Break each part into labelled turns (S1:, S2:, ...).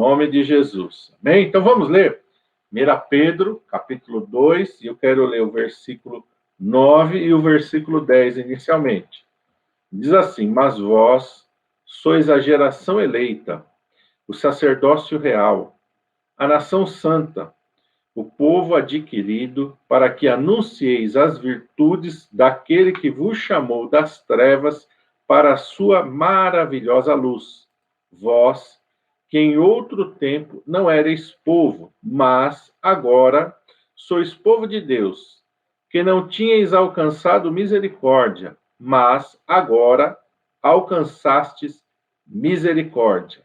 S1: nome de Jesus. Amém? Então vamos ler 1 Pedro, capítulo 2, e eu quero ler o versículo 9 e o versículo 10 inicialmente. Diz assim: mas vós sois a geração eleita, o sacerdócio real, a nação santa, o povo adquirido, para que anuncieis as virtudes daquele que vos chamou das trevas para a sua maravilhosa luz. Vós, que em outro tempo não erais povo, mas agora sois povo de Deus, que não tinhais alcançado misericórdia, mas agora alcançastes misericórdia.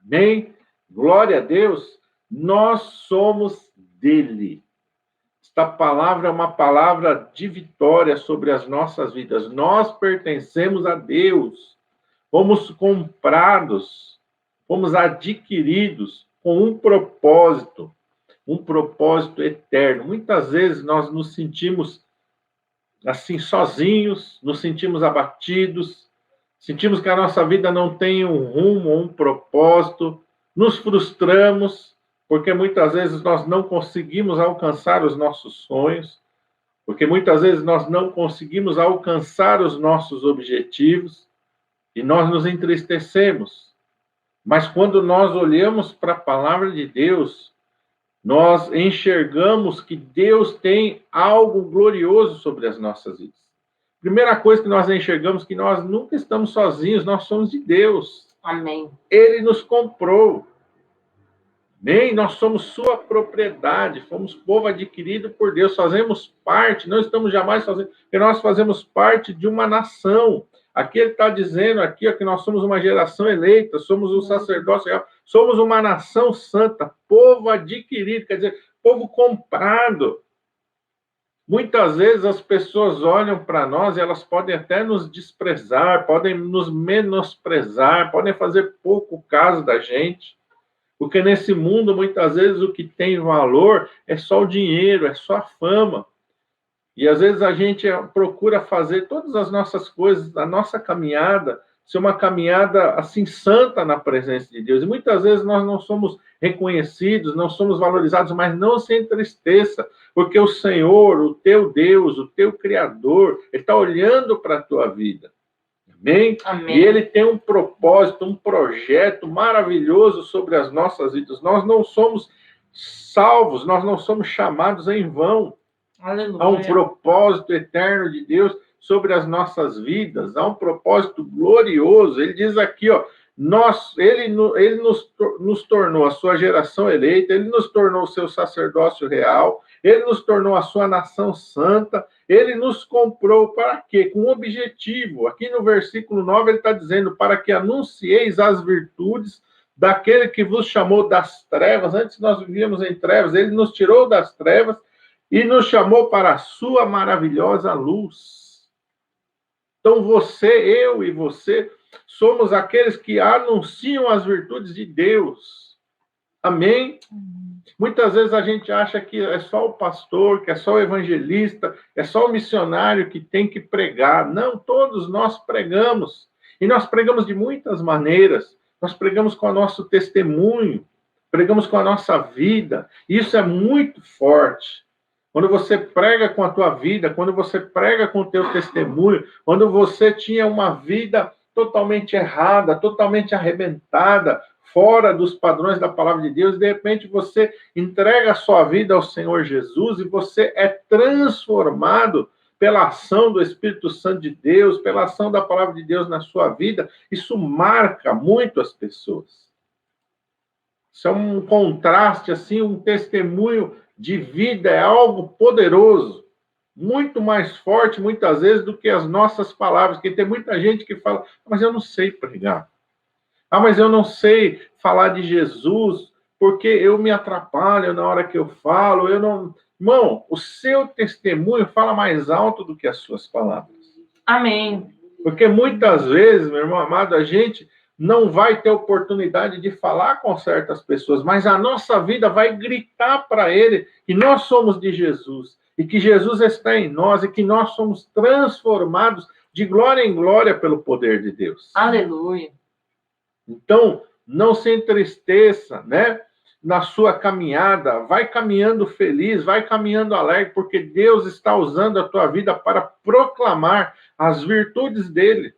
S1: Amém? Glória a Deus. Nós somos dele. Esta palavra é uma palavra de vitória sobre as nossas vidas. Nós pertencemos a Deus. Fomos comprados, fomos adquiridos com um propósito eterno. Muitas vezes nós nos sentimos assim sozinhos, nos sentimos abatidos, sentimos que a nossa vida não tem um rumo, um propósito, nos frustramos, porque muitas vezes nós não conseguimos alcançar os nossos sonhos, porque muitas vezes nós não conseguimos alcançar os nossos objetivos e nós nos entristecemos. Mas quando nós olhamos para a palavra de Deus, nós enxergamos que Deus tem algo glorioso sobre as nossas vidas. Primeira coisa que nós enxergamos é que nós nunca estamos sozinhos, nós somos de Deus.
S2: Amém.
S1: Ele nos comprou. Bem, nós somos sua propriedade, fomos povo adquirido por Deus, fazemos parte, não estamos jamais sozinhos, porque nós fazemos parte de uma nação. Aqui ele está dizendo aqui, ó, que nós somos uma geração eleita, somos o sacerdócio real, somos uma nação santa, povo adquirido, quer dizer, povo comprado. Muitas vezes as pessoas olham para nós e elas podem até nos desprezar, podem nos menosprezar, podem fazer pouco caso da gente. Porque nesse mundo, muitas vezes, o que tem valor é só o dinheiro, é só a fama. E às vezes a gente procura fazer todas as nossas coisas, a nossa caminhada, ser uma caminhada assim santa na presença de Deus. E muitas vezes nós não somos reconhecidos, não somos valorizados, mas não se entristeça, porque o Senhor, o teu Deus, o teu Criador, Ele está olhando para a tua vida. Amém?
S2: Amém.
S1: E ele tem um propósito, um projeto maravilhoso sobre as nossas vidas. Nós não somos salvos, nós não somos chamados em vão.
S2: Aleluia.
S1: Há um propósito eterno de Deus sobre as nossas vidas, há um propósito glorioso. Ele diz aqui, ó, ele nos tornou a sua geração eleita, ele nos tornou o seu sacerdócio real, ele nos tornou a sua nação santa, ele nos comprou para quê? Com um objetivo. Aqui no versículo 9 ele está dizendo, para que anuncieis as virtudes daquele que vos chamou das trevas. Antes nós vivíamos em trevas, ele nos tirou das trevas e nos chamou para a sua maravilhosa luz. Então eu e você, somos aqueles que anunciam as virtudes de Deus. Amém? Muitas vezes a gente acha que é só o pastor, que é só o evangelista, é só o missionário que tem que pregar. Não, todos nós pregamos. E nós pregamos de muitas maneiras. Nós pregamos com o nosso testemunho, pregamos com a nossa vida. Isso é muito forte. Quando você prega com a tua vida, quando você prega com o teu testemunho, quando você tinha uma vida totalmente errada, totalmente arrebentada, fora dos padrões da palavra de Deus, de repente você entrega a sua vida ao Senhor Jesus e você é transformado pela ação do Espírito Santo de Deus, pela ação da palavra de Deus na sua vida. Isso marca muito as pessoas. Isso é um contraste, assim, um testemunho de vida, é algo poderoso, muito mais forte, muitas vezes, do que as nossas palavras, porque tem muita gente que fala, mas eu não sei pregar. Mas eu não sei falar de Jesus, porque eu me atrapalho na hora que eu falo, eu não... Irmão, o seu testemunho fala mais alto do que as suas palavras.
S2: Amém.
S1: Porque muitas vezes, meu irmão amado, a gente não vai ter oportunidade de falar com certas pessoas, mas a nossa vida vai gritar para ele que nós somos de Jesus, e que Jesus está em nós, e que nós somos transformados de glória em glória pelo poder de Deus.
S2: Aleluia.
S1: Então, Não se entristeça, né? Na sua caminhada, vai caminhando feliz, vai caminhando alegre, porque Deus está usando a tua vida para proclamar as virtudes dele.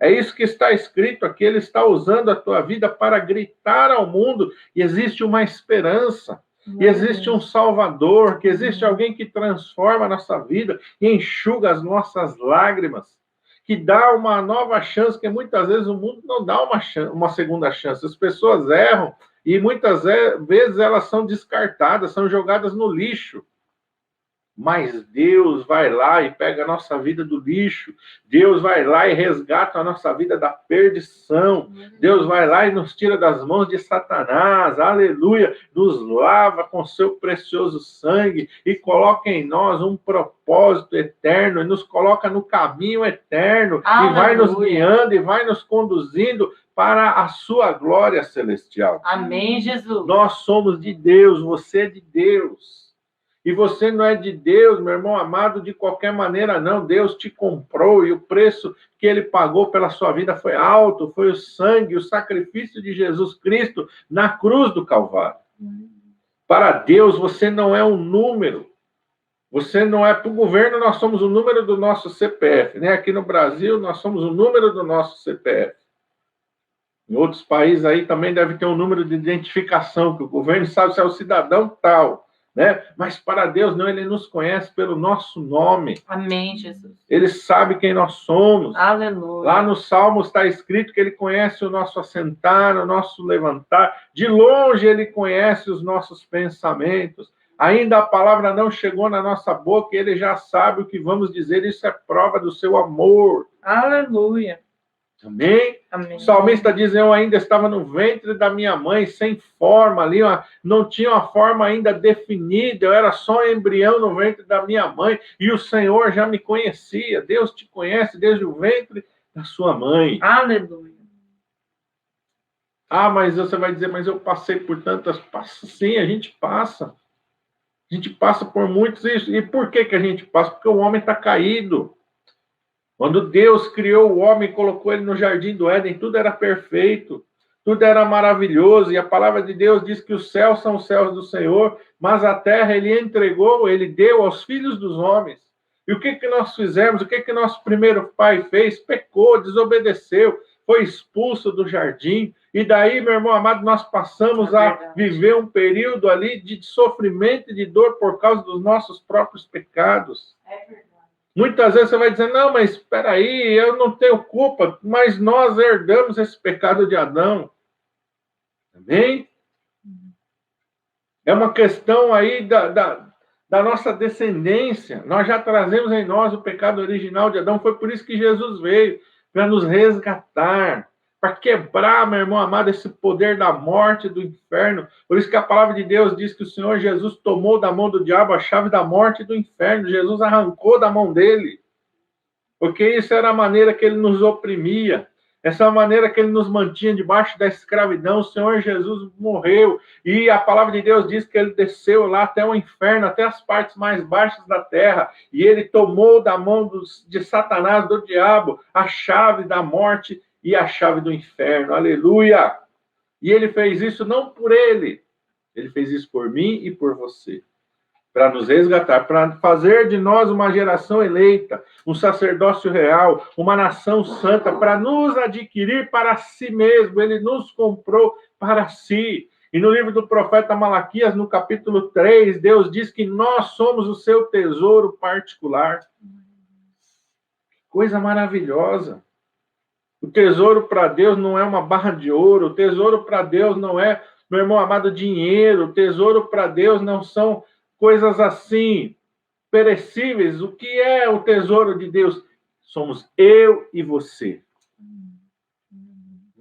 S1: É isso que está escrito aqui, ele está usando a tua vida para gritar ao mundo, e existe uma esperança, e existe um Salvador, que existe alguém que transforma a nossa vida e enxuga as nossas lágrimas, que dá uma nova chance, que muitas vezes o mundo não dá uma segunda chance. As pessoas erram e muitas vezes elas são descartadas, são jogadas no lixo. Mas Deus vai lá e pega a nossa vida do lixo. Deus vai lá e resgata a nossa vida da perdição. Deus vai lá e nos tira das mãos de Satanás. Aleluia! Nos lava com seu precioso sangue e coloca em nós um propósito eterno e nos coloca no caminho eterno. Aleluia. E vai nos guiando e vai nos conduzindo para a sua glória celestial.
S2: Amém, Jesus.
S1: Nós somos de Deus, você é de Deus. E você não é de Deus, meu irmão amado, de qualquer maneira, não. Deus te comprou e o preço que ele pagou pela sua vida foi alto, foi o sangue, o sacrifício de Jesus Cristo na cruz do Calvário. Para Deus, você não é um número. Você não é para o governo, nós somos o número do nosso CPF. Né? Aqui no Brasil, nós somos o número do nosso CPF. Em outros países aí também deve ter um número de identificação, que o governo sabe se é o cidadão tal. Né? Mas para Deus não, ele nos conhece pelo nosso nome.
S2: Amém, Jesus.
S1: Ele sabe quem nós somos.
S2: Aleluia.
S1: Lá no Salmo está escrito que ele conhece o nosso assentar, o nosso levantar. De longe ele conhece os nossos pensamentos. Ainda a palavra não chegou na nossa boca e ele já sabe o que vamos dizer. Isso é prova do seu amor.
S2: Aleluia.
S1: Amém?
S2: Amém.
S1: O salmista diz, eu ainda estava no ventre da minha mãe, sem forma ali, não tinha uma forma ainda definida, eu era só embrião no ventre da minha mãe, e o Senhor já me conhecia. Deus te conhece desde o ventre da sua mãe.
S2: Aleluia.
S1: Ah, mas você vai dizer, mas eu passei por tantas... Sim, a gente passa. A gente passa por muitos isso. E por que a gente passa? Porque o homem está caído. Quando Deus criou o homem e colocou ele no jardim do Éden, tudo era perfeito, tudo era maravilhoso, e a palavra de Deus diz que os céus são os céus do Senhor, mas a terra ele entregou, ele deu aos filhos dos homens. E o que nós fizemos? O que nosso primeiro pai fez? Pecou, desobedeceu, foi expulso do jardim, e daí, meu irmão amado, nós passamos a viver um período ali de sofrimento e de dor por causa dos nossos próprios pecados.
S2: É verdade.
S1: Muitas vezes você vai dizer, não, mas espera aí, eu não tenho culpa, mas nós herdamos esse pecado de Adão. Amém? É uma questão aí da nossa descendência. Nós já trazemos em nós o pecado original de Adão. Foi por isso que Jesus veio, para nos resgatar, para quebrar, meu irmão amado, esse poder da morte, do inferno. Por isso que a palavra de Deus diz que o Senhor Jesus tomou da mão do diabo a chave da morte e do inferno. Jesus arrancou da mão dele. Porque isso era a maneira que ele nos oprimia. Essa é a maneira que ele nos mantinha debaixo da escravidão. O Senhor Jesus morreu. E a palavra de Deus diz que ele desceu lá até o inferno, até as partes mais baixas da terra. E ele tomou da mão de Satanás, do diabo, a chave da morte e a chave do inferno. Aleluia! E ele fez isso não por ele. Ele fez isso por mim e por você. Para nos resgatar, para fazer de nós uma geração eleita, um sacerdócio real, uma nação santa, para nos adquirir para si mesmo. Ele nos comprou para si. E no livro do profeta Malaquias, no capítulo 3, Deus diz que nós somos o seu tesouro particular. Coisa maravilhosa. O tesouro para Deus não é uma barra de ouro. O tesouro para Deus não é, meu irmão amado, dinheiro. O tesouro para Deus não são coisas assim, perecíveis. O que é o tesouro de Deus? Somos eu e você.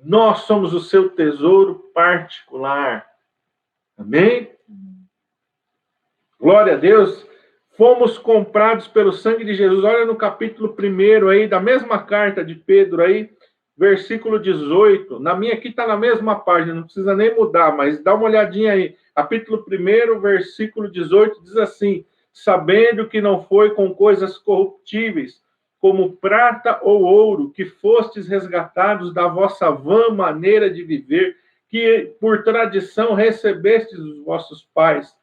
S1: Nós somos o seu tesouro particular. Amém? Glória a Deus. Fomos comprados pelo sangue de Jesus. Olha no capítulo 1 aí, da mesma carta de Pedro aí, versículo 18. Na minha aqui está na mesma página, não precisa nem mudar, mas dá uma olhadinha aí. Capítulo 1, versículo 18, diz assim: sabendo que não foi com coisas corruptíveis, como prata ou ouro, que fostes resgatados da vossa vã maneira de viver, que por tradição recebestes dos vossos pais,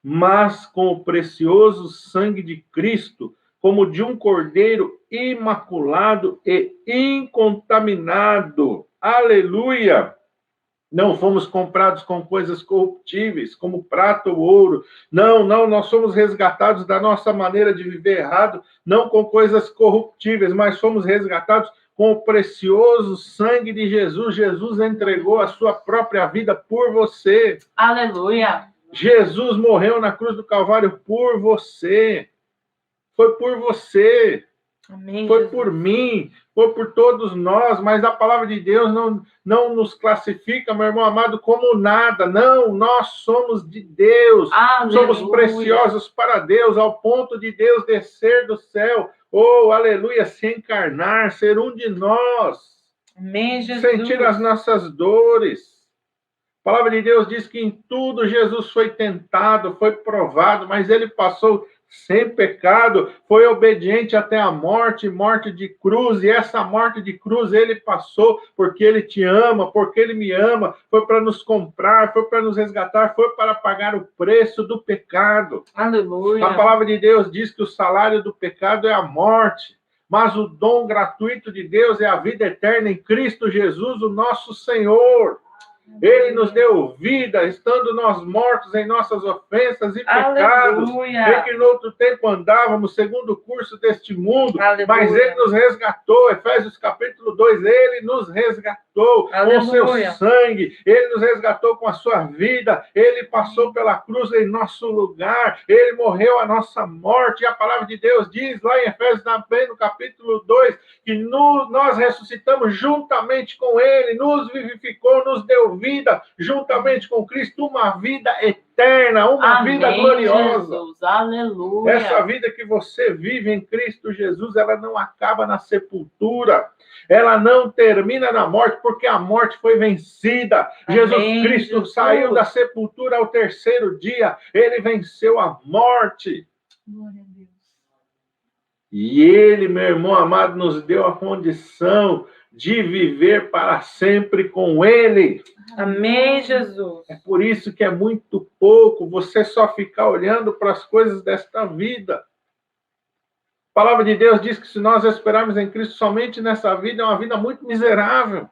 S1: mas com o precioso sangue de Cristo, como de um cordeiro imaculado e incontaminado. Aleluia! Não fomos comprados com coisas corruptíveis, como prata ou ouro. Não, nós somos resgatados da nossa maneira de viver errado, não com coisas corruptíveis, mas fomos resgatados com o precioso sangue de Jesus. Jesus entregou a sua própria vida por você.
S2: Aleluia.
S1: Jesus morreu na cruz do Calvário por você. Foi por você.
S2: Amém,
S1: Foi
S2: Jesus.
S1: por mim, foi por todos nós, mas a palavra de Deus não nos classifica, meu irmão amado, como nada. Não, nós somos de Deus.
S2: Aleluia.
S1: Somos preciosos para Deus, ao ponto de Deus descer do céu. Oh, aleluia, se encarnar, ser um de nós.
S2: Amém, Jesus.
S1: Sentir as nossas dores. A palavra de Deus diz que em tudo Jesus foi tentado, foi provado, mas ele passou sem pecado, foi obediente até a morte, morte de cruz, e essa morte de cruz ele passou porque ele te ama, porque ele me ama, foi para nos comprar, foi para nos resgatar, foi para pagar o preço do pecado.
S2: Aleluia.
S1: A palavra de Deus diz que o salário do pecado é a morte, mas o dom gratuito de Deus é a vida eterna em Cristo Jesus, o nosso Senhor. Ele nos deu vida, estando nós mortos em nossas ofensas e pecados, em que no outro tempo andávamos segundo o curso deste mundo,
S2: Aleluia.
S1: Mas ele nos resgatou, Efésios capítulo 2, ele nos resgatou
S2: Aleluia.
S1: com seu sangue, ele nos resgatou com a sua vida, ele passou pela cruz em nosso lugar, ele morreu a nossa morte, e a palavra de Deus diz lá em Efésios também, no capítulo 2, que nós ressuscitamos juntamente com ele, nos vivificou, nos deu vida, juntamente com Cristo, uma vida eterna, uma
S2: Amém,
S1: vida gloriosa.
S2: Jesus. Aleluia.
S1: Essa vida que você vive em Cristo Jesus, ela não acaba na sepultura, ela não termina na morte, porque a morte foi vencida.
S2: Amém,
S1: Jesus Cristo
S2: Jesus.
S1: saiu da sepultura ao terceiro dia, ele venceu a morte.
S2: Glória a Deus.
S1: E ele, meu irmão amado, nos deu a condição de viver para sempre com ele.
S2: Amém, Jesus.
S1: É por isso que é muito pouco você só ficar olhando para as coisas desta vida. A palavra de Deus diz que se nós esperarmos em Cristo somente nessa vida, é uma vida muito miserável.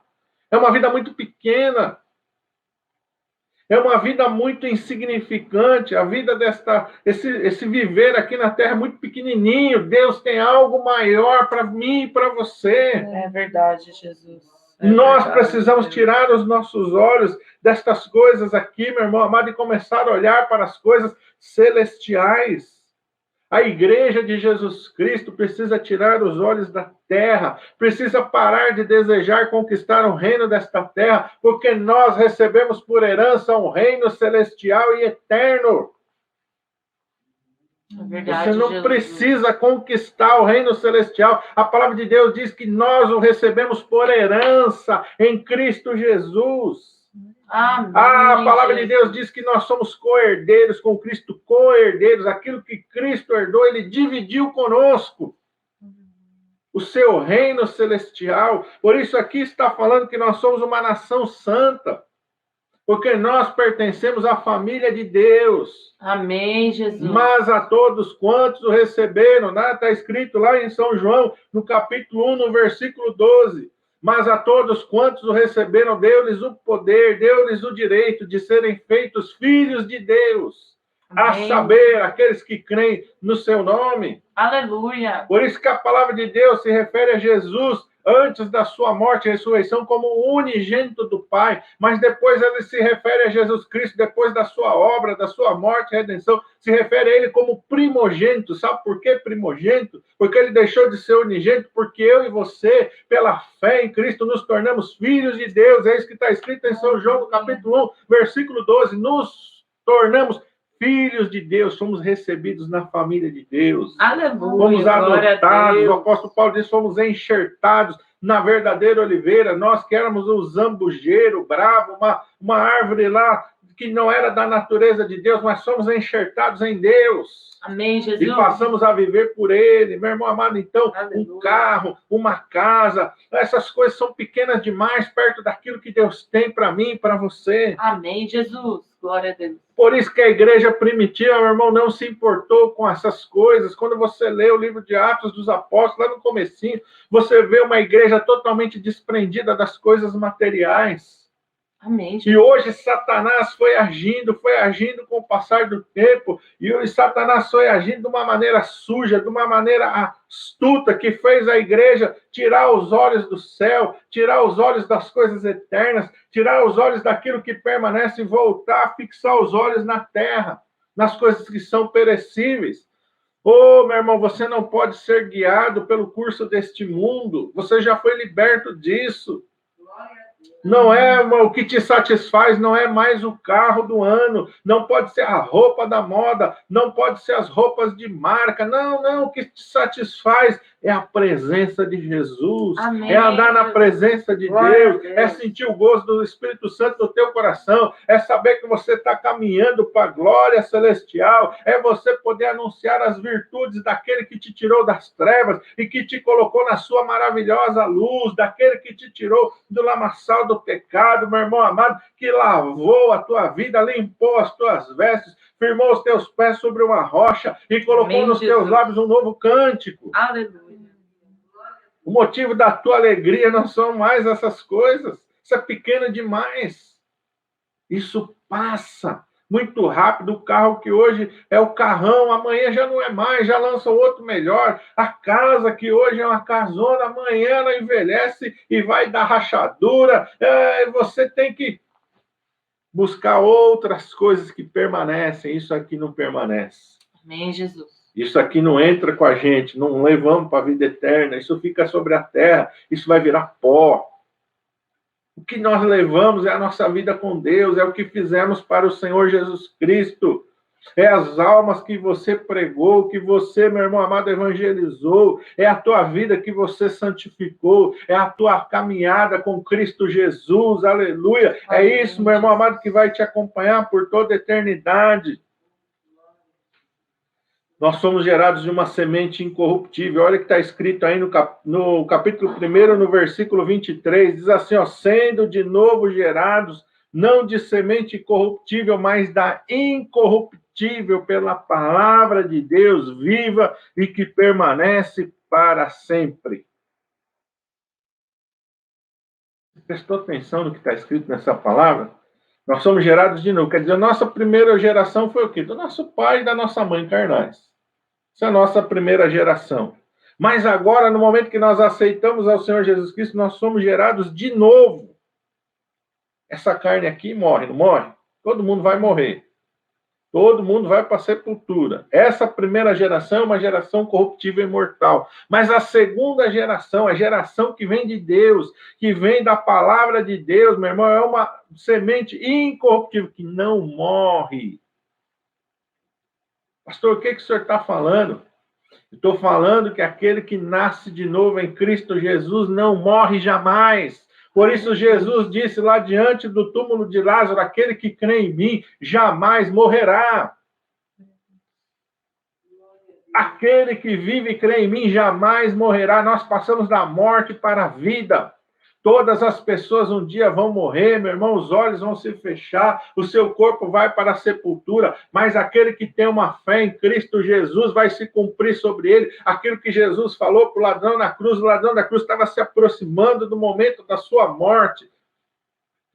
S1: É uma vida muito pequena. É uma vida muito insignificante. A vida esse viver aqui na Terra é muito pequenininho. Deus tem algo maior para mim e para você.
S2: É verdade, Jesus.
S1: Nós precisamos tirar os nossos olhos destas coisas aqui, meu irmão amado, e começar a olhar para as coisas celestiais. A igreja de Jesus Cristo precisa tirar os olhos da terra, precisa parar de desejar conquistar o reino desta terra, porque nós recebemos por herança um reino celestial e eterno.
S2: É verdade,
S1: Você não
S2: Jesus.
S1: precisa conquistar o reino celestial. A palavra de Deus diz que nós o recebemos por herança em Cristo Jesus.
S2: Amém,
S1: A palavra de
S2: Jesus.
S1: Deus diz que nós somos co-herdeiros com Cristo, co-herdeiros. Aquilo que Cristo herdou, ele dividiu conosco. O seu reino celestial. Por isso aqui está falando que nós somos uma nação santa. Porque nós pertencemos à família de Deus.
S2: Amém, Jesus.
S1: Mas a todos quantos o receberam, né? Está escrito lá em São João, no capítulo 1, no versículo 12. Mas a todos quantos o receberam, deu-lhes o poder, deu-lhes o direito de serem feitos filhos de Deus.
S2: Amém.
S1: A saber, aqueles que creem no seu nome.
S2: Aleluia.
S1: Por isso que a palavra de Deus se refere a Jesus antes da sua morte e ressurreição como o unigênito do Pai, mas depois ele se refere a Jesus Cristo, depois da sua obra, da sua morte e redenção, se refere a ele como primogênito. Sabe por que primogênito? Porque ele deixou de ser unigênito, porque eu e você, pela fé em Cristo, nos tornamos filhos de Deus. É isso que está escrito em São João, no capítulo 1, versículo 12. Nos tornamos filhos de Deus, somos recebidos na família de Deus.
S2: Aleluia.
S1: Fomos adotados, o apóstolo Paulo diz, fomos enxertados na verdadeira oliveira. Nós que éramos um zambujeiro bravo, uma árvore lá que não era da natureza de Deus, mas somos enxertados em Deus.
S2: Amém,
S1: E
S2: Jesus.
S1: passamos a viver por Ele. Meu irmão amado, então,
S2: Aleluia.
S1: um carro, uma casa, essas coisas são pequenas demais perto daquilo que Deus tem para mim e para você.
S2: Amém, Jesus. Glória a Deus.
S1: Por isso que a igreja primitiva, meu irmão, não se importou com essas coisas. Quando você lê o livro de Atos dos Apóstolos, lá no comecinho, você vê uma igreja totalmente desprendida das coisas materiais.
S2: Amém,
S1: E
S2: Jesus.
S1: hoje Satanás foi agindo com o passar do tempo, e Satanás foi agindo de uma maneira suja, de uma maneira astuta, que fez a igreja tirar os olhos do céu, tirar os olhos das coisas eternas, tirar os olhos daquilo que permanece e voltar a fixar os olhos na terra, nas coisas que são perecíveis. Ô, meu irmão, você não pode ser guiado pelo curso deste mundo, você já foi liberto disso. Não é o que te satisfaz, não é mais o carro do ano, não pode ser a roupa da moda, não pode ser as roupas de marca. Não, o que te satisfaz é a presença de Jesus.
S2: Amém.
S1: É andar na presença de Deus, é sentir o gozo do Espírito Santo no teu coração, é saber que você está caminhando para a glória celestial, é você poder anunciar as virtudes daquele que te tirou das trevas e que te colocou na sua maravilhosa luz, daquele que te tirou do lamaçal do pecado, meu irmão amado, que lavou a tua vida, limpou as tuas vestes, firmou os teus pés sobre uma rocha e colocou
S2: Amém,
S1: nos
S2: Jesus.
S1: teus lábios um novo cântico.
S2: Aleluia.
S1: O motivo da tua alegria não são mais essas coisas. Isso é pequeno demais. Isso passa muito rápido. O carro que hoje é o carrão, amanhã já não é mais, já lança outro melhor. A casa que hoje é uma casona, amanhã ela envelhece e vai dar rachadura. Você tem que buscar outras coisas que permanecem. Isso aqui não permanece.
S2: Amém, Jesus.
S1: Isso aqui não entra com a gente, não levamos para a vida eterna, isso fica sobre a terra, isso vai virar pó. O que nós levamos é a nossa vida com Deus, é o que fizemos para o Senhor Jesus Cristo. É as almas que você pregou, que você, meu irmão amado, evangelizou. É a tua vida que você santificou. É a tua caminhada com Cristo Jesus. Aleluia. É isso, meu irmão amado, que vai te acompanhar por toda a eternidade. Nós somos gerados de uma semente incorruptível. Olha o que está escrito aí no capítulo 1, no versículo 23. Diz assim, ó, sendo de novo gerados, não de semente corruptível, mas da incorruptível pela palavra de Deus viva e que permanece para sempre. Você prestou atenção no que está escrito nessa palavra? Nós somos gerados de novo. Quer dizer, a nossa primeira geração foi o quê? Do nosso pai e da nossa mãe carnais. Essa é a nossa primeira geração. Mas agora, no momento que nós aceitamos ao Senhor Jesus Cristo, nós somos gerados de novo. Essa carne aqui morre, não morre? Todo mundo vai morrer. Todo mundo vai para a sepultura. Essa primeira geração é uma geração corruptível e mortal. Mas a segunda geração, a geração que vem de Deus, que vem da palavra de Deus, meu irmão, é uma semente incorruptível, que não morre. Pastor, o que o senhor está falando? Estou falando que aquele que nasce de novo em Cristo Jesus não morre jamais. Por isso Jesus disse lá diante do túmulo de Lázaro, aquele que crê em mim jamais morrerá. Aquele que vive e crê em mim jamais morrerá. Nós passamos da morte para a vida. Todas as pessoas um dia vão morrer, meu irmão, os olhos vão se fechar, o seu corpo vai para a sepultura, mas aquele que tem uma fé em Cristo Jesus vai se cumprir sobre ele. Aquilo que Jesus falou para o ladrão na cruz, o ladrão da cruz estava se aproximando do momento da sua morte.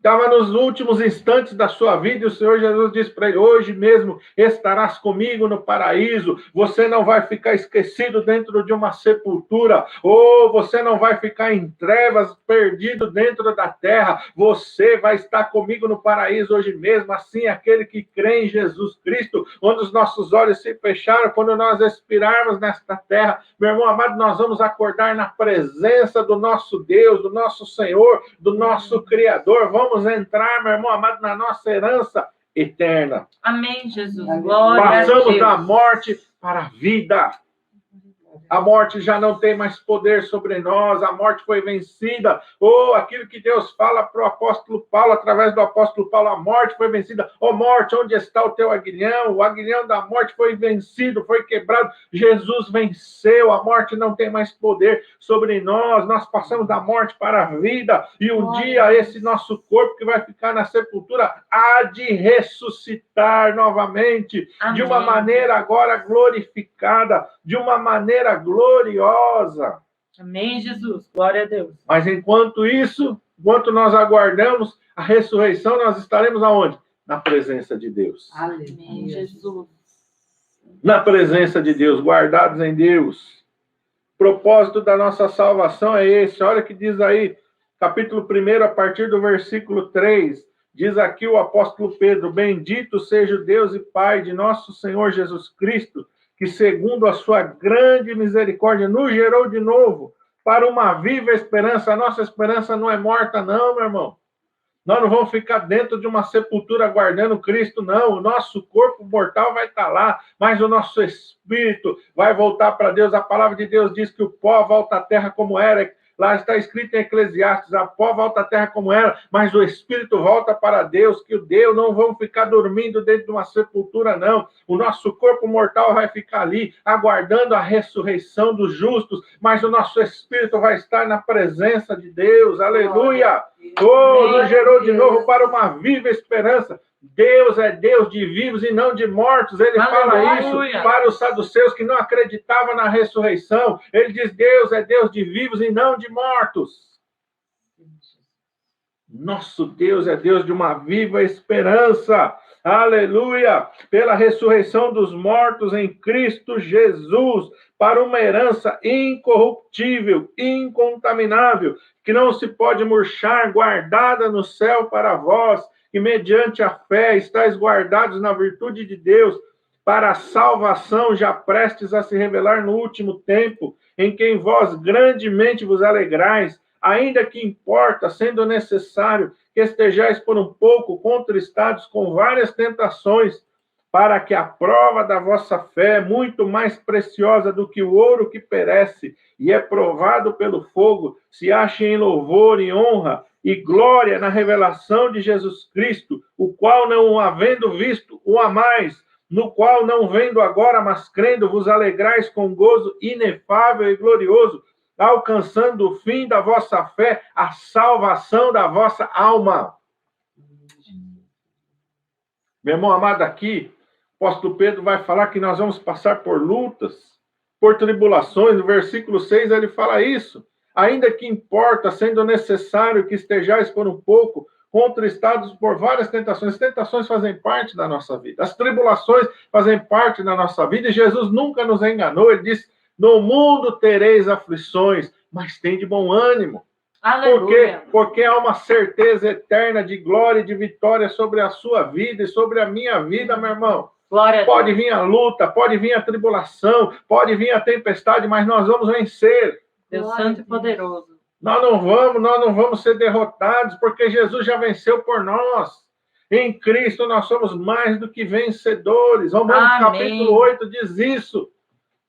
S1: Estava nos últimos instantes da sua vida e o Senhor Jesus disse para ele, hoje mesmo estarás comigo no paraíso, você não vai ficar esquecido dentro de uma sepultura, ou você não vai ficar em trevas, perdido dentro da terra, você vai estar comigo no paraíso hoje mesmo. Assim, aquele que crê em Jesus Cristo, quando os nossos olhos se fecharam, quando nós expirarmos nesta terra, meu irmão amado, nós vamos acordar na presença do nosso Deus, do nosso Senhor, do nosso Criador. Vamos entrar, meu irmão amado, na nossa herança eterna.
S2: Amém, Jesus. Glória
S1: Passamos
S2: a Deus.
S1: da morte para a vida. A morte já não tem mais poder sobre nós, a morte foi vencida. Oh, aquilo que Deus fala para o apóstolo Paulo, através do apóstolo Paulo, a morte foi vencida. Oh, morte, onde está o teu aguilhão? O aguilhão da morte foi vencido, foi quebrado. Jesus venceu, a morte não tem mais poder sobre nós. Nós passamos da morte para a vida. E um dia esse nosso corpo que vai ficar na sepultura há de ressuscitar novamente.
S2: Amém.
S1: De uma maneira agora glorificada, de uma maneira gloriosa.
S2: Amém, Jesus. Glória a Deus.
S1: Mas enquanto isso, enquanto nós aguardamos a ressurreição, nós estaremos aonde? Na presença de Deus.
S2: Amém, Jesus.
S1: Na presença de Deus, guardados em Deus. O propósito da nossa salvação é esse. Olha o que diz aí, capítulo 1, a partir do versículo 3. Diz aqui o apóstolo Pedro: bendito seja o Deus e Pai de nosso Senhor Jesus Cristo, que segundo a sua grande misericórdia nos gerou de novo para uma viva esperança. A nossa esperança não é morta não, meu irmão. Nós não vamos ficar dentro de uma sepultura aguardando Cristo, não. O nosso corpo mortal vai estar lá, mas o nosso espírito vai voltar para Deus. A palavra de Deus diz que o pó volta à terra como era. Lá está escrito em Eclesiastes: a pó volta à terra como era, mas o espírito volta para Deus, que o Deus não vamos ficar dormindo dentro de uma sepultura, não. O nosso corpo mortal vai ficar ali, aguardando a ressurreição dos justos, mas o nosso espírito vai estar na presença de Deus. Aleluia! Oh, nos gerou de novo para uma viva esperança. Deus é Deus de vivos e não de mortos. Ele fala isso para os saduceus que não acreditavam na ressurreição. Ele diz: Deus é Deus de vivos e não de mortos. Nosso Deus é Deus de uma viva esperança. Aleluia! Pela ressurreição dos mortos em Cristo Jesus, para uma herança incorruptível, incontaminável, que não se pode murchar, guardada no céu para vós, que mediante a fé estáis guardados na virtude de Deus, para a salvação já prestes a se revelar no último tempo, em quem vós grandemente vos alegrais, ainda que importa, sendo necessário, que estejais por um pouco contristados com várias tentações, para que a prova da vossa fé, muito mais preciosa do que o ouro que perece e é provado pelo fogo, se ache em louvor e honra e glória na revelação de Jesus Cristo, o qual, não havendo visto, o amais, no qual, não vendo agora, mas crendo, vos alegrais com gozo inefável e glorioso, alcançando o fim da vossa fé, a salvação da vossa alma. Meu irmão amado, aqui, o apóstolo Pedro vai falar que nós vamos passar por lutas, por tribulações. No versículo 6 ele fala isso. Ainda que importa, sendo necessário que estejais por um pouco contristados por várias tentações. As tentações fazem parte da nossa vida. As tribulações fazem parte da nossa vida. E Jesus nunca nos enganou. Ele disse: no mundo tereis aflições, mas tem de bom ânimo. Por quê? Porque há uma certeza eterna de glória e de vitória sobre a sua vida e sobre a minha vida, meu irmão. Pode vir a luta, pode vir a tribulação, pode vir a tempestade, mas nós vamos vencer.
S2: Deus Santo e poderoso.
S1: Nós não vamos ser derrotados, porque Jesus já venceu por nós. Em Cristo nós somos mais do que vencedores. Romanos capítulo 8 diz isso.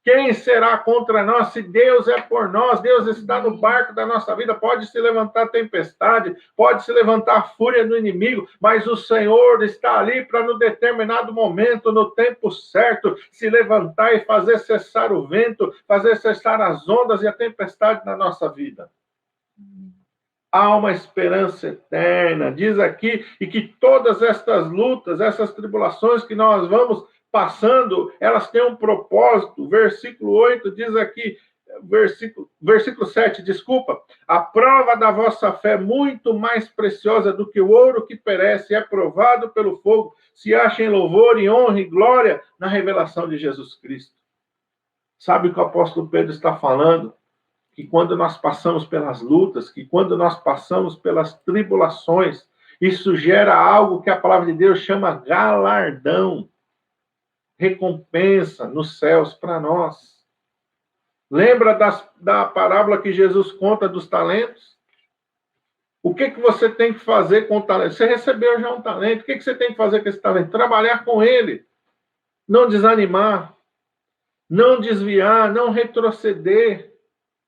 S1: Quem será contra nós? Se Deus é por nós, Deus está no barco da nossa vida. Pode se levantar tempestade, pode se levantar a fúria do inimigo, mas o Senhor está ali para, no determinado momento, no tempo certo, se levantar e fazer cessar o vento, fazer cessar as ondas e a tempestade na nossa vida. Há uma esperança eterna, diz aqui, e que todas estas lutas, essas tribulações que nós vamos passando, elas têm um propósito. Versículo 8 diz aqui, versículo 7, desculpa, a prova da vossa fé, muito mais preciosa do que o ouro que perece, é provado pelo fogo, se acha em louvor e honra e glória na revelação de Jesus Cristo. Sabe o que o apóstolo Pedro está falando? Que quando nós passamos pelas lutas, que quando nós passamos pelas tribulações, isso gera algo que a palavra de Deus chama galardão, recompensa nos céus para nós. Lembra da parábola que Jesus conta dos talentos? O que você tem que fazer com o talento? Você recebeu já um talento, o que você tem que fazer com esse talento? Trabalhar com ele, não desanimar, não desviar, não retroceder,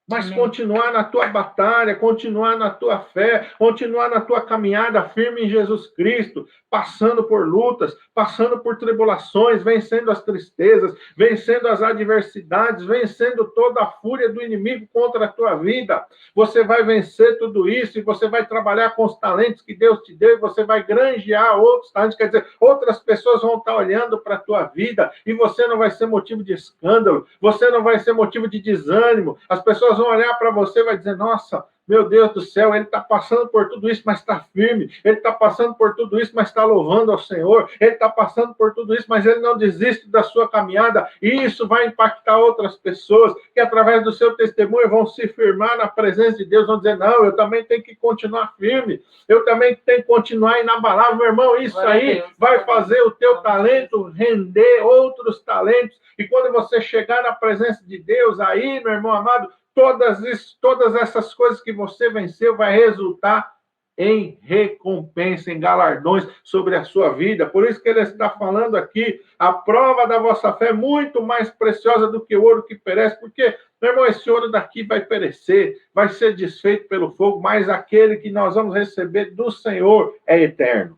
S1: mas
S2: Amém.
S1: continuar na tua batalha, continuar na tua fé, continuar na tua caminhada firme em Jesus Cristo, passando por lutas, passando por tribulações, vencendo as tristezas, vencendo as adversidades, vencendo toda a fúria do inimigo contra a tua vida. Você vai vencer tudo isso e você vai trabalhar com os talentos que Deus te deu e você vai granjear outros talentos, quer dizer, outras pessoas vão estar olhando para a tua vida e você não vai ser motivo de escândalo, você não vai ser motivo de desânimo, as pessoas vão olhar para você e vai dizer, nossa, meu Deus do céu, ele está passando por tudo isso, mas está firme. Ele está passando por tudo isso, mas está louvando ao Senhor. Ele está passando por tudo isso, mas ele não desiste da sua caminhada. E isso vai impactar outras pessoas que, através do seu testemunho, vão se firmar na presença de Deus, vão dizer, não, eu também tenho que continuar firme. Eu também tenho que continuar inabalável. Meu irmão, isso aí vai fazer o teu talento render outros talentos. E quando você chegar na presença de Deus, aí, meu irmão amado, todas essas coisas que você venceu vai resultar em recompensa, em galardões sobre a sua vida. Por isso que ele está falando aqui, a prova da vossa fé é muito mais preciosa do que o ouro que perece, porque, meu irmão, esse ouro daqui vai perecer, vai ser desfeito pelo fogo, mas aquele que nós vamos receber do Senhor é eterno.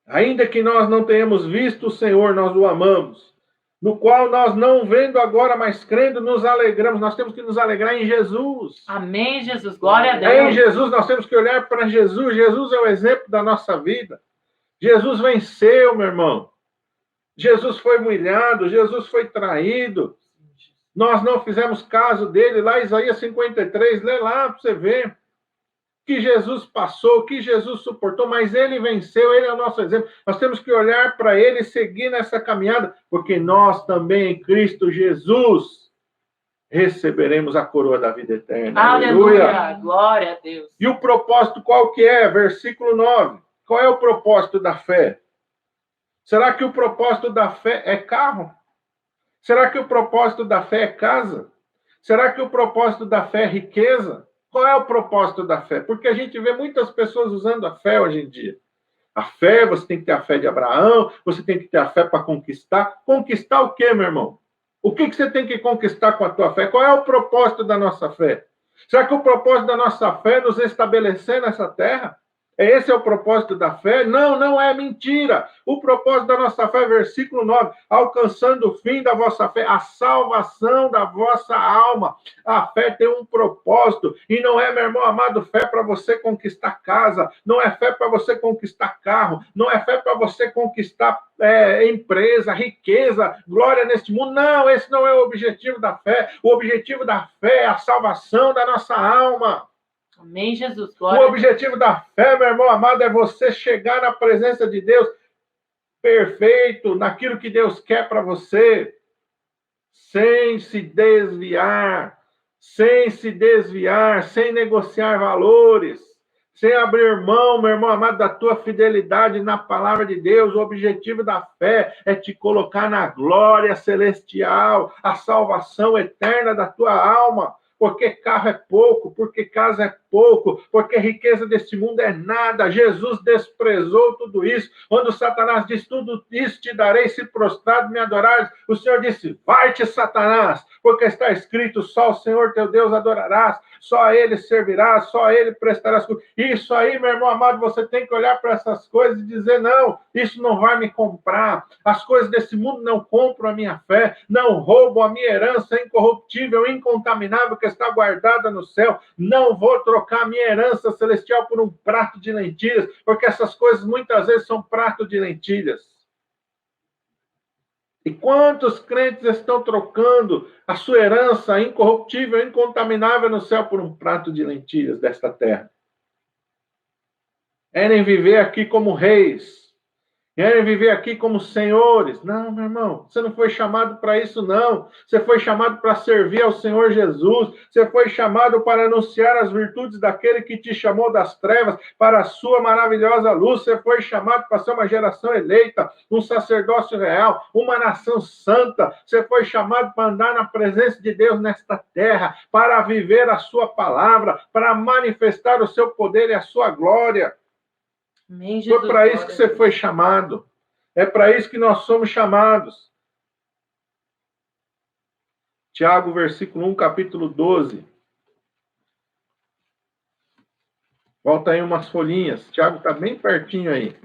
S1: Ainda que nós não tenhamos visto o Senhor, nós o amamos, no qual nós não vendo agora, mas crendo, nos alegramos. Nós temos que nos alegrar em Jesus.
S2: Amém, Jesus. Glória a Deus.
S1: Em Jesus, nós temos que olhar para Jesus. Jesus é o exemplo da nossa vida. Jesus venceu, meu irmão. Jesus foi humilhado, Jesus foi traído. Nós não fizemos caso dele. Lá, Isaías 53, lê lá para você ver. Que Jesus passou, que Jesus suportou, mas ele venceu, ele é o nosso exemplo. Nós temos que olhar para ele e seguir nessa caminhada, porque nós também em Cristo Jesus receberemos a coroa da vida eterna.
S2: Aleluia! Glória a Deus.
S1: E o propósito qual que é? Versículo 9. Qual é o propósito da fé? Será que o propósito da fé é carro? Será que o propósito da fé é casa? Será que o propósito da fé é riqueza? Qual é o propósito da fé? Porque a gente vê muitas pessoas usando a fé hoje em dia. A fé, você tem que ter a fé de Abraão, você tem que ter a fé para conquistar. Conquistar o quê, meu irmão? O que você tem que conquistar com a tua fé? Qual é o propósito da nossa fé? Será que o propósito da nossa fé é nos estabelecer nessa terra? Esse é o propósito da fé? Não, não é mentira. O propósito da nossa fé, versículo 9, alcançando o fim da vossa fé, a salvação da vossa alma. A fé tem um propósito, e não é, meu irmão amado, fé para você conquistar casa, não é fé para você conquistar carro, não é fé para você conquistar empresa, riqueza, glória neste mundo. Não, esse não é o objetivo da fé. O objetivo da fé é a salvação da nossa alma.
S2: Amém, Jesus.
S1: Glória. O objetivo da fé, meu irmão amado, é você chegar na presença de Deus perfeito, naquilo que Deus quer para você, sem se desviar, sem negociar valores, sem abrir mão, meu irmão amado, da tua fidelidade na palavra de Deus. O objetivo da fé é te colocar na glória celestial, a salvação eterna da tua alma. Porque carro é pouco, porque casa é pouco, porque riqueza deste mundo é nada. Jesus desprezou tudo isso. Quando Satanás disse, tudo isso te darei se prostrado me adorares, o Senhor disse, vai-te, Satanás, porque está escrito, só o Senhor teu Deus adorarás, só a ele servirás, só a ele prestarás culto. Isso aí, meu irmão amado, você tem que olhar para essas coisas e dizer, não, isso não vai me comprar. As coisas desse mundo não compram a minha fé, não roubam a minha herança incorruptível, incontaminável, que está guardada no céu. Não vou trocar a minha herança celestial por um prato de lentilhas, porque essas coisas muitas vezes são prato de lentilhas. E quantos crentes estão trocando a sua herança incorruptível, incontaminável no céu por um prato de lentilhas desta terra? Querem viver aqui como reis, querem viver aqui como senhores. Não, meu irmão, você não foi chamado para isso, não. Você foi chamado para servir ao Senhor Jesus. Você foi chamado para anunciar as virtudes daquele que te chamou das trevas para a sua maravilhosa luz. Você foi chamado para ser uma geração eleita, um sacerdócio real, uma nação santa. Você foi chamado para andar na presença de Deus nesta terra, para viver a sua palavra, para manifestar o seu poder e a sua glória. Amém, Jesus, foi para isso que você foi chamado. É para isso que nós somos chamados. Tiago, versículo 1, capítulo 12. Volta aí umas folhinhas. Tiago está bem pertinho aí.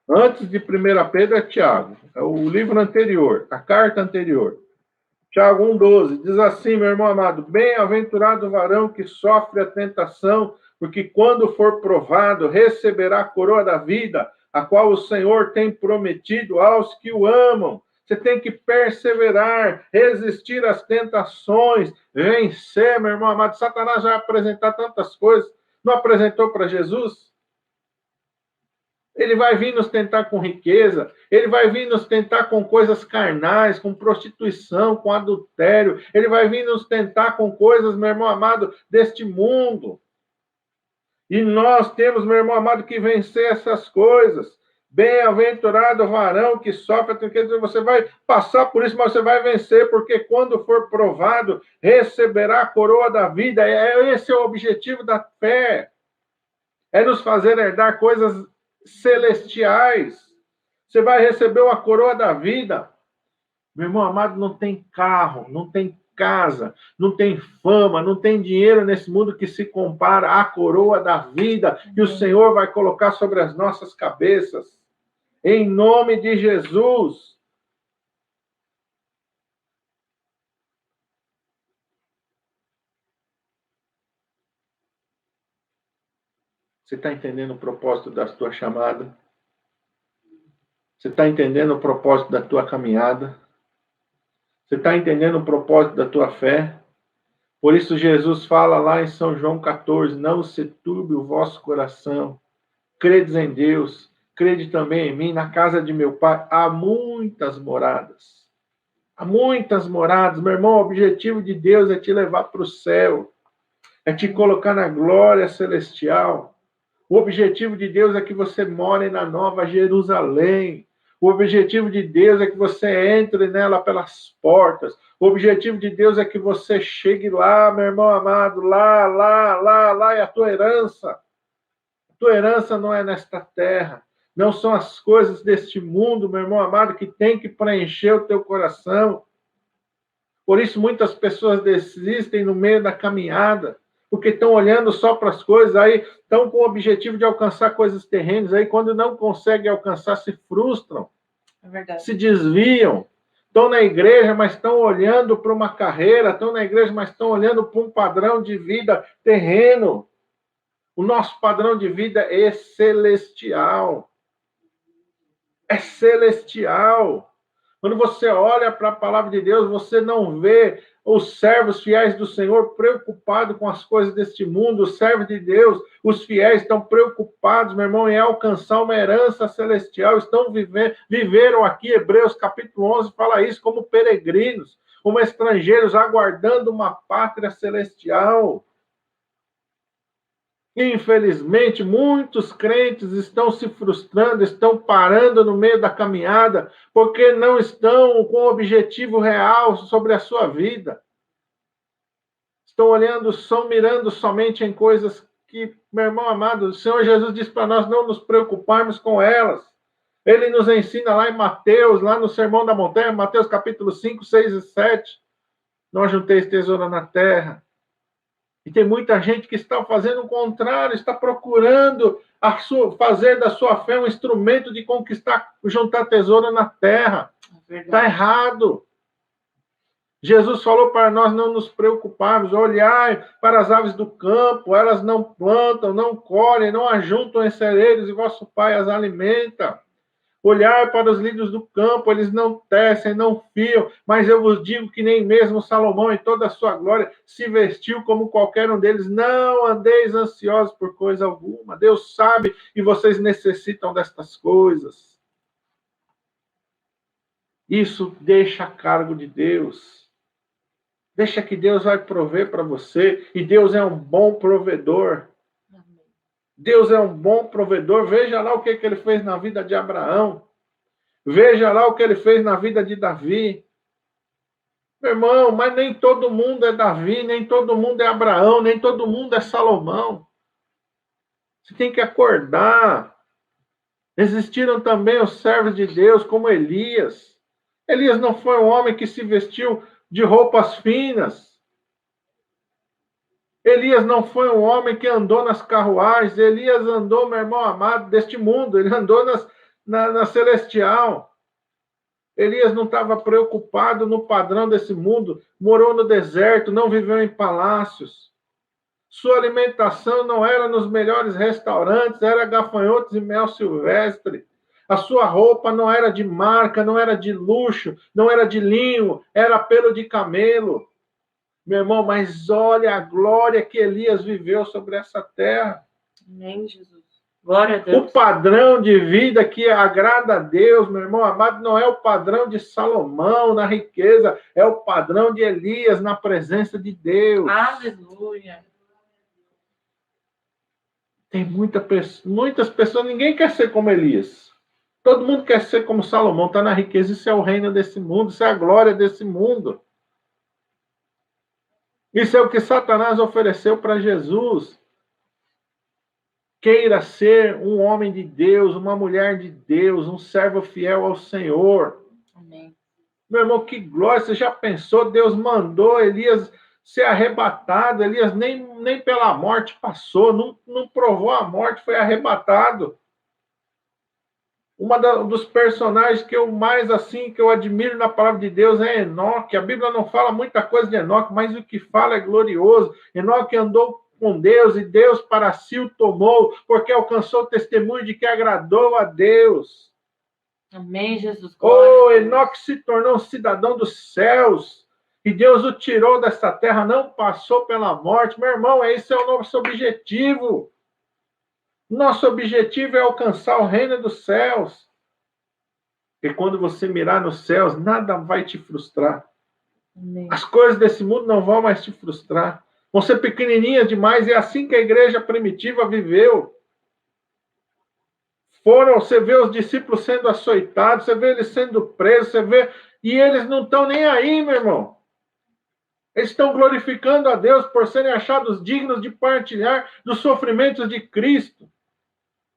S1: Antes de 1 Pedro é Tiago. É o livro anterior, a carta anterior. Tiago 1,12. Diz assim, meu irmão amado: bem-aventurado o varão que sofre a tentação, porque quando for provado, receberá a coroa da vida, a qual o Senhor tem prometido aos que o amam. Você tem que perseverar, resistir às tentações, vencer, meu irmão amado. Satanás vai apresentar tantas coisas. Não apresentou para Jesus? Ele vai vir nos tentar com riqueza, ele vai vir nos tentar com coisas carnais, com prostituição, com adultério, ele vai vir nos tentar com coisas, meu irmão amado, deste mundo. E nós temos, meu irmão amado, que vencer essas coisas. Bem-aventurado o varão que sofre, você vai passar por isso, mas você vai vencer, porque quando for provado, receberá a coroa da vida. Esse é o objetivo da fé. É nos fazer herdar coisas celestiais. Você vai receber uma coroa da vida. Meu irmão amado, não tem carro, não tem casa, não tem fama, não tem dinheiro nesse mundo que se compara à coroa da vida que o Senhor vai colocar sobre as nossas cabeças. Em nome de Jesus. Você está entendendo o propósito da tua chamada? Você está entendendo o propósito da tua caminhada? Você está entendendo o propósito da tua fé? Por isso Jesus fala lá em São João 14, não se turbe o vosso coração. Credes em Deus, crede também em mim. Na casa de meu Pai há muitas moradas. Há muitas moradas. Meu irmão, o objetivo de Deus é te levar para o céu. É te colocar na glória celestial. O objetivo de Deus é que você more na Nova Jerusalém. O objetivo de Deus é que você entre nela pelas portas. O objetivo de Deus é que você chegue lá, meu irmão amado, lá é a tua herança. A tua herança não é nesta terra. Não são as coisas deste mundo, meu irmão amado, que tem que preencher o teu coração. Por isso muitas pessoas desistem no meio da caminhada, porque estão olhando só para as coisas, aí estão com o objetivo de alcançar coisas terrenas, aí quando não conseguem alcançar, se frustram, se desviam. Estão na igreja, mas estão olhando para uma carreira, estão na igreja, mas estão olhando para um padrão de vida terreno. O nosso padrão de vida é celestial. É celestial. Quando você olha para a palavra de Deus, você não vê os servos fiéis do Senhor preocupados com as coisas deste mundo. Os servos de Deus, os fiéis, estão preocupados, meu irmão, em alcançar uma herança celestial. Viveram aqui, Hebreus capítulo 11 fala isso, como peregrinos, como estrangeiros, aguardando uma pátria celestial. Infelizmente, muitos crentes estão se frustrando, estão parando no meio da caminhada, porque não estão com um objetivo real sobre a sua vida. Estão mirando somente em coisas que, meu irmão amado, o Senhor Jesus disse para nós não nos preocuparmos com elas. Ele nos ensina lá em Mateus, lá no Sermão da Montanha, Mateus capítulo 5, 6 e 7. Não junteis tesouro na terra. E tem muita gente que está fazendo o contrário, está procurando fazer da sua fé um instrumento de conquistar, juntar tesouro na terra. Está errado. Jesus falou para nós não nos preocuparmos, olhar para as aves do campo, elas não plantam, não colhem, não ajuntam em celeiros, e vosso Pai as alimenta. Olhar para os lírios do campo, eles não tecem, não fiam, mas eu vos digo que nem mesmo Salomão, em toda a sua glória, se vestiu como qualquer um deles. Não andeis ansiosos por coisa alguma. Deus sabe que vocês necessitam destas coisas. Isso deixa a cargo de Deus. Deixa que Deus vai prover para você, e Deus é um bom provedor. Deus é um bom provedor. Veja lá o que ele fez na vida de Abraão. Veja lá o que ele fez na vida de Davi. Meu irmão, mas nem todo mundo é Davi, nem todo mundo é Abraão, nem todo mundo é Salomão. Você tem que acordar. Existiram também os servos de Deus, como Elias. Elias não foi um homem que se vestiu de roupas finas. Elias não foi um homem que andou nas carruagens. Elias andou, meu irmão amado, deste mundo. Ele andou na celestial. Elias não estava preocupado no padrão desse mundo. Morou no deserto, não viveu em palácios. Sua alimentação não era nos melhores restaurantes, era gafanhotos e mel silvestre. A sua roupa não era de marca, não era de luxo, não era de linho, era pelo de camelo. Meu irmão, mas olha a glória que Elias viveu sobre essa terra.
S2: Amém, Jesus. Glória a Deus.
S1: O padrão de vida que agrada a Deus, meu irmão amado, não é o padrão de Salomão na riqueza, é o padrão de Elias na presença de Deus.
S2: Aleluia.
S1: Tem muitas pessoas, ninguém quer ser como Elias. Todo mundo quer ser como Salomão, está na riqueza. Isso é o reino desse mundo, isso é a glória desse mundo. Isso é o que Satanás ofereceu para Jesus. Queira ser um homem de Deus, uma mulher de Deus, um servo fiel ao Senhor.
S2: Amém.
S1: Meu irmão, que glória! Você já pensou? Deus mandou Elias ser arrebatado. Elias nem pela morte passou, não provou a morte, foi arrebatado. Dos personagens que eu mais que eu admiro na palavra de Deus é Enoque. A Bíblia não fala muita coisa de Enoque, mas o que fala é glorioso. Enoque andou com Deus e Deus para si o tomou, porque alcançou o testemunho de que agradou a Deus.
S2: Amém, Jesus.
S1: Enoque se tornou um cidadão dos céus e Deus o tirou dessa terra, não passou pela morte. Meu irmão, esse é o nosso objetivo. Nosso objetivo é alcançar o reino dos céus. E quando você mirar nos céus, nada vai te frustrar.
S2: Amém.
S1: As coisas desse mundo não vão mais te frustrar. Vão ser pequenininhas demais. É assim que a igreja primitiva viveu. Você vê os discípulos sendo açoitados, você vê eles sendo presos, e eles não estão nem aí, meu irmão. Eles estão glorificando a Deus por serem achados dignos de partilhar dos sofrimentos de Cristo.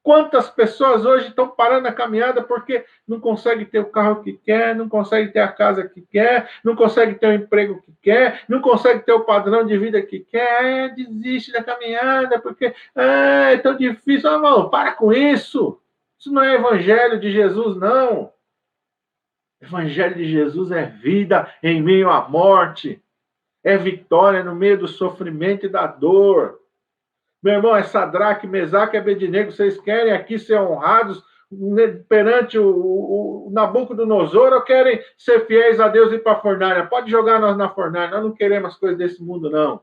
S1: Quantas pessoas hoje estão parando a caminhada porque não conseguem ter o carro que quer, não conseguem ter a casa que quer, não conseguem ter o emprego que quer, não conseguem ter o padrão de vida que quer, desiste da caminhada porque é tão difícil. Irmão, para com isso. Isso não é evangelho de Jesus, não. Evangelho de Jesus é vida em meio à morte. É vitória no meio do sofrimento e da dor. Meu irmão, é Sadraque, Mesaque e Abednego. Vocês querem aqui ser honrados perante o Nabucodonosor ou querem ser fiéis a Deus e ir para a fornalha? Pode jogar nós na fornalha. Nós não queremos as coisas desse mundo, não.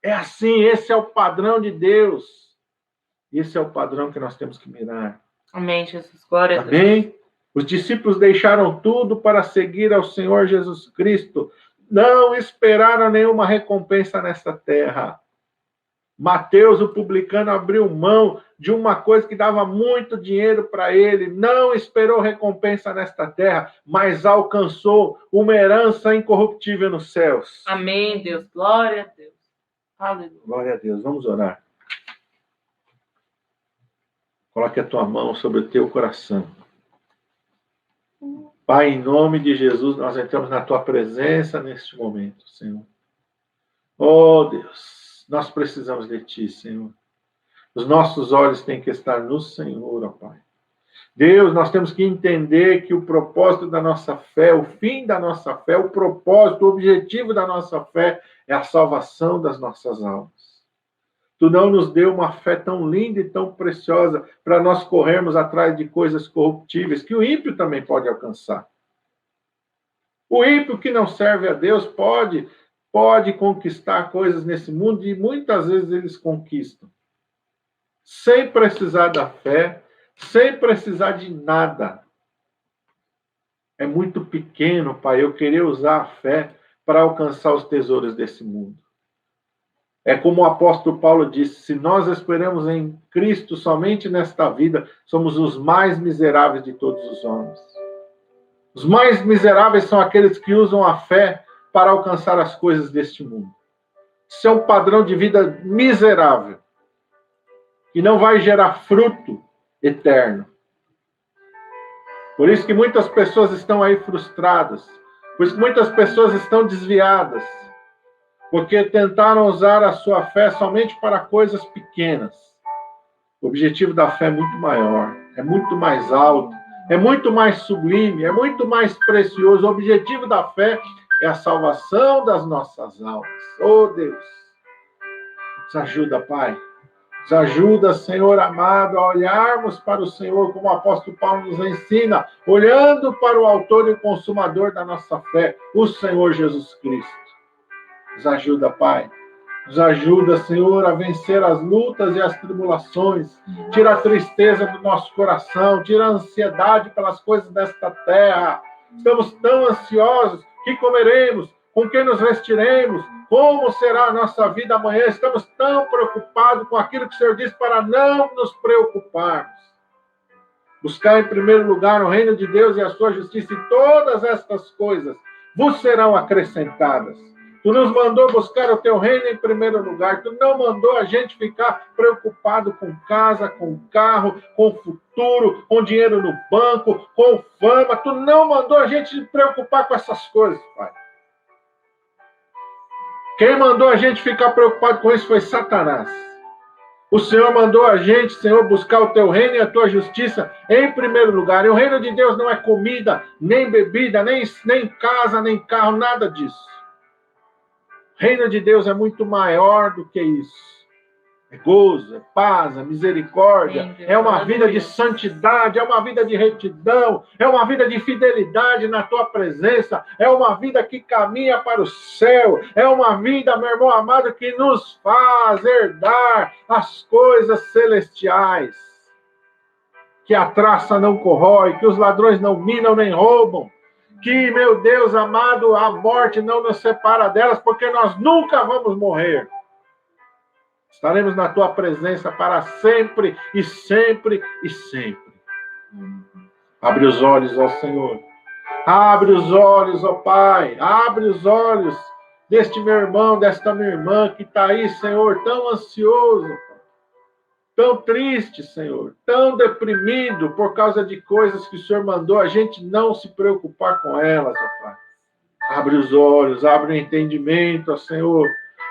S1: É assim, esse é o padrão de Deus. Esse é o padrão que nós temos que mirar.
S2: Amém, Jesus. Glória a Deus.
S1: Amém? Os discípulos deixaram tudo para seguir ao Senhor Jesus Cristo. Não esperaram nenhuma recompensa nesta terra. Mateus, o publicano, abriu mão de uma coisa que dava muito dinheiro para ele. Não esperou recompensa nesta terra, mas alcançou uma herança incorruptível nos céus.
S2: Amém, Deus. Glória a Deus. Aleluia.
S1: Glória a Deus. Vamos orar. Coloque a tua mão sobre o teu coração. Pai, em nome de Jesus, nós entramos na tua presença neste momento, Senhor. Oh, Deus, nós precisamos de ti, Senhor. Os nossos olhos têm que estar no Senhor, ó Pai. Deus, nós temos que entender que o propósito da nossa fé, o fim da nossa fé, o propósito, o objetivo da nossa fé é a salvação das nossas almas. Tu não nos deu uma fé tão linda e tão preciosa para nós corrermos atrás de coisas corruptíveis que o ímpio também pode alcançar. O ímpio que não serve a Deus pode conquistar coisas nesse mundo e muitas vezes eles conquistam. Sem precisar da fé, sem precisar de nada. É muito pequeno, Pai, eu querer usar a fé para alcançar os tesouros desse mundo. É como o apóstolo Paulo disse, se nós esperamos em Cristo somente nesta vida, somos os mais miseráveis de todos os homens. Os mais miseráveis são aqueles que usam a fé para alcançar as coisas deste mundo. Isso é um padrão de vida miserável, que não vai gerar fruto eterno. Por isso que muitas pessoas estão aí frustradas. Por isso que muitas pessoas estão desviadas. Porque tentaram usar a sua fé somente para coisas pequenas. O objetivo da fé é muito maior, é muito mais alto, é muito mais sublime, é muito mais precioso. O objetivo da fé é a salvação das nossas almas. Oh, Deus, nos ajuda, Pai. Nos ajuda, Senhor amado, a olharmos para o Senhor, como o apóstolo Paulo nos ensina, olhando para o autor e o consumador da nossa fé, o Senhor Jesus Cristo. Nos ajuda, Pai. Nos ajuda, Senhor, a vencer as lutas e as tribulações. Tira a tristeza do nosso coração. Tira a ansiedade pelas coisas desta terra. Estamos tão ansiosos. O que comeremos? Com quem nos vestiremos? Como será a nossa vida amanhã? Estamos tão preocupados com aquilo que o Senhor diz para não nos preocuparmos. Buscar em primeiro lugar o reino de Deus e a sua justiça, e todas estas coisas vos serão acrescentadas. Tu nos mandou buscar o teu reino em primeiro lugar. Tu não mandou a gente ficar preocupado com casa, com carro, com futuro, com dinheiro no banco, com fama. Tu não mandou a gente se preocupar com essas coisas, Pai. Quem mandou a gente ficar preocupado com isso foi Satanás. O Senhor mandou a gente, Senhor, buscar o teu reino e a tua justiça em primeiro lugar. E o reino de Deus não é comida, nem bebida, nem casa, nem carro, nada disso. O reino de Deus é muito maior do que isso. É gozo, é paz, é misericórdia, é uma vida de santidade, é uma vida de retidão, é uma vida de fidelidade na tua presença, é uma vida que caminha para o céu, é uma vida, meu irmão amado, que nos faz herdar as coisas celestiais, que a traça não corrói, que os ladrões não minam nem roubam, que, meu Deus amado, a morte não nos separa delas, porque nós nunca vamos morrer. Estaremos na tua presença para sempre e sempre e sempre. Abre os olhos, ó Senhor. Abre os olhos, ó Pai. Abre os olhos deste meu irmão, desta minha irmã que está aí, Senhor, tão ansioso, tão triste, Senhor, tão deprimido por causa de coisas que o Senhor mandou a gente não se preocupar com elas, ó Pai. Abre os olhos, abre o entendimento, ó Senhor.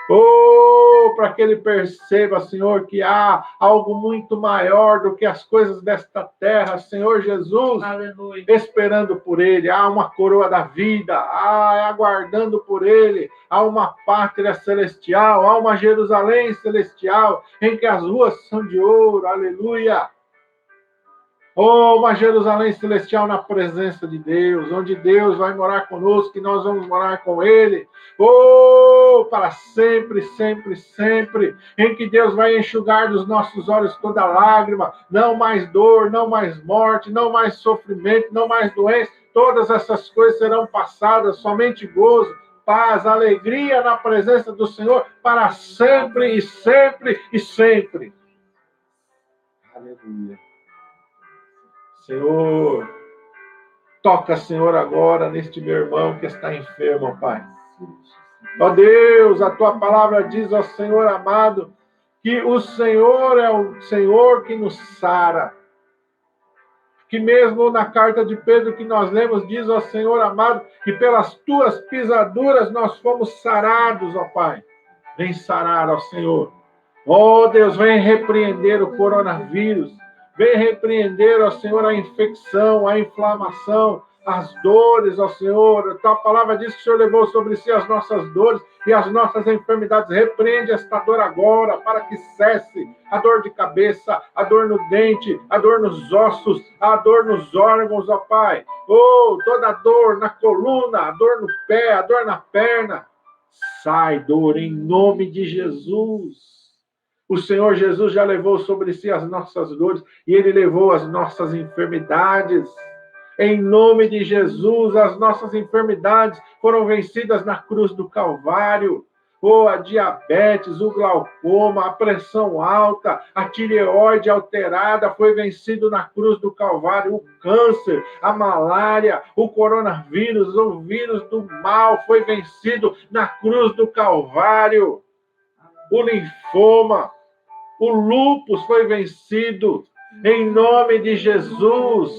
S1: Oh, para que ele perceba, Senhor, que há algo muito maior do que as coisas desta terra, Senhor Jesus. Aleluia. Esperando por ele, há uma coroa da vida, aguardando por ele, há uma pátria celestial, há uma Jerusalém celestial, em que as ruas são de ouro, aleluia. Oh, uma Jerusalém celestial na presença de Deus, onde Deus vai morar conosco e nós vamos morar com Ele. Oh, para sempre, sempre, sempre, em que Deus vai enxugar dos nossos olhos toda lágrima, não mais dor, não mais morte, não mais sofrimento, não mais doença, todas essas coisas serão passadas, somente gozo, paz, alegria na presença do Senhor, para sempre e sempre e sempre. Aleluia. Senhor, toca, Senhor, agora neste meu irmão que está enfermo, Pai. Ó Deus, a tua palavra diz, ó Senhor amado, que o Senhor é o Senhor que nos sara. Que mesmo na carta de Pedro que nós lemos, diz, ó Senhor amado, que pelas tuas pisaduras nós fomos sarados, ó Pai. Vem sarar, ó Senhor. Ó Deus, vem repreender o coronavírus. Vem repreender, ó Senhor, a infecção, a inflamação, as dores, ó Senhor. A tua palavra diz que o Senhor levou sobre si as nossas dores e as nossas enfermidades. Repreende esta dor agora, para que cesse a dor de cabeça, a dor no dente, a dor nos ossos, a dor nos órgãos, ó Pai. Oh, toda a dor na coluna, a dor no pé, a dor na perna. Sai, dor, em nome de Jesus. O Senhor Jesus já levou sobre si as nossas dores e Ele levou as nossas enfermidades. Em nome de Jesus, as nossas enfermidades foram vencidas na cruz do Calvário. Oh, a diabetes, o glaucoma, a pressão alta, a tireoide alterada foi vencido na cruz do Calvário. O câncer, a malária, o coronavírus, o vírus do mal foi vencido na cruz do Calvário. O linfoma, o lúpus foi vencido Em nome de Jesus.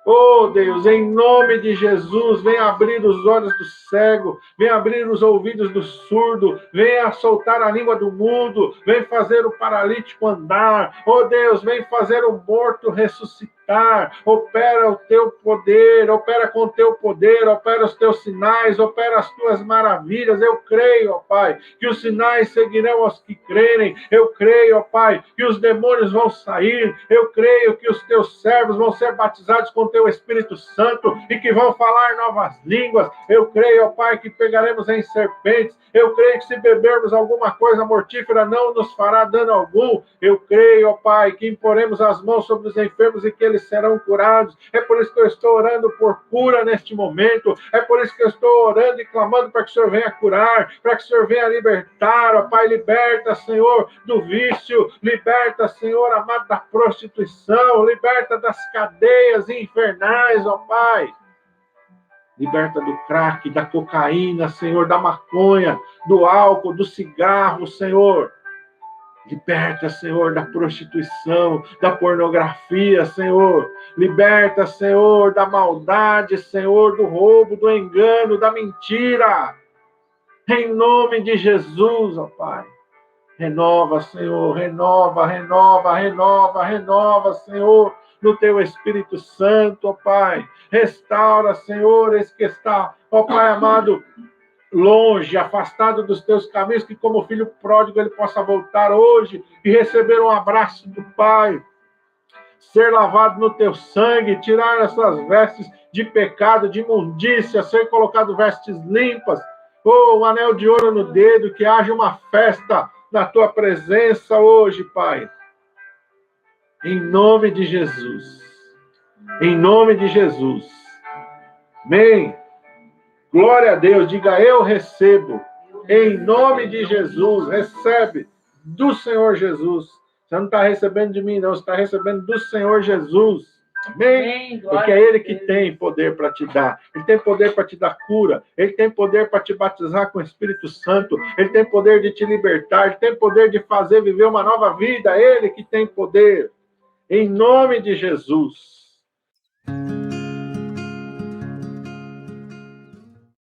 S1: Oh, Deus, em nome de Jesus, vem abrir os olhos do cego, vem abrir os ouvidos do surdo, venha soltar a língua do mudo, vem fazer o paralítico andar. Oh, Deus, vem fazer o morto ressuscitar. Opera o teu poder, opera com o teu poder, opera os teus sinais, opera as tuas maravilhas. Eu creio, ó Pai, que os sinais seguirão aos que crerem. Eu creio, ó Pai, que os demônios vão sair. Eu creio que os teus servos vão ser batizados com o teu Espírito Santo e que vão falar novas línguas. Eu creio, ó Pai, que pegaremos em serpentes. Eu creio que se bebermos alguma coisa mortífera não nos fará dano algum. Eu creio, ó Pai, que imporemos as mãos sobre os enfermos e que eles serão curados. É por isso que eu estou orando por cura neste momento. É por isso que eu estou orando e clamando para que o Senhor venha curar, para que o Senhor venha libertar, ó Pai. Liberta, Senhor, do vício. Liberta, Senhor, amado, da prostituição. Liberta das cadeias infernais, ó Pai. Liberta do crack, da cocaína, Senhor, da maconha, do álcool, do cigarro, Senhor. Liberta, Senhor, da prostituição, da pornografia, Senhor. Liberta, Senhor, da maldade, Senhor, do roubo, do engano, da mentira. Em nome de Jesus, ó Pai. Renova, Senhor, renova, renova, renova, renova, Senhor, no teu Espírito Santo, ó Pai. Restaura, Senhor, esse que está, ó Pai amado, longe, afastado dos teus caminhos, que como filho pródigo ele possa voltar hoje e receber um abraço do Pai, ser lavado no teu sangue, tirar as suas vestes de pecado, de imundícia, ser colocado vestes limpas, ou um anel de ouro no dedo, que haja uma festa na tua presença hoje, Pai. Em nome de Jesus. Em nome de Jesus. Amém. Glória a Deus, diga eu recebo, em nome de Jesus, recebe do Senhor Jesus. Você não está recebendo de mim, não, você está recebendo do Senhor Jesus. Amém? Porque é Ele que tem poder para te dar. Ele tem poder para te dar cura. Ele tem poder para te batizar com o Espírito Santo. Ele tem poder de te libertar. Ele tem poder de fazer viver uma nova vida. Ele que tem poder. Em nome de Jesus.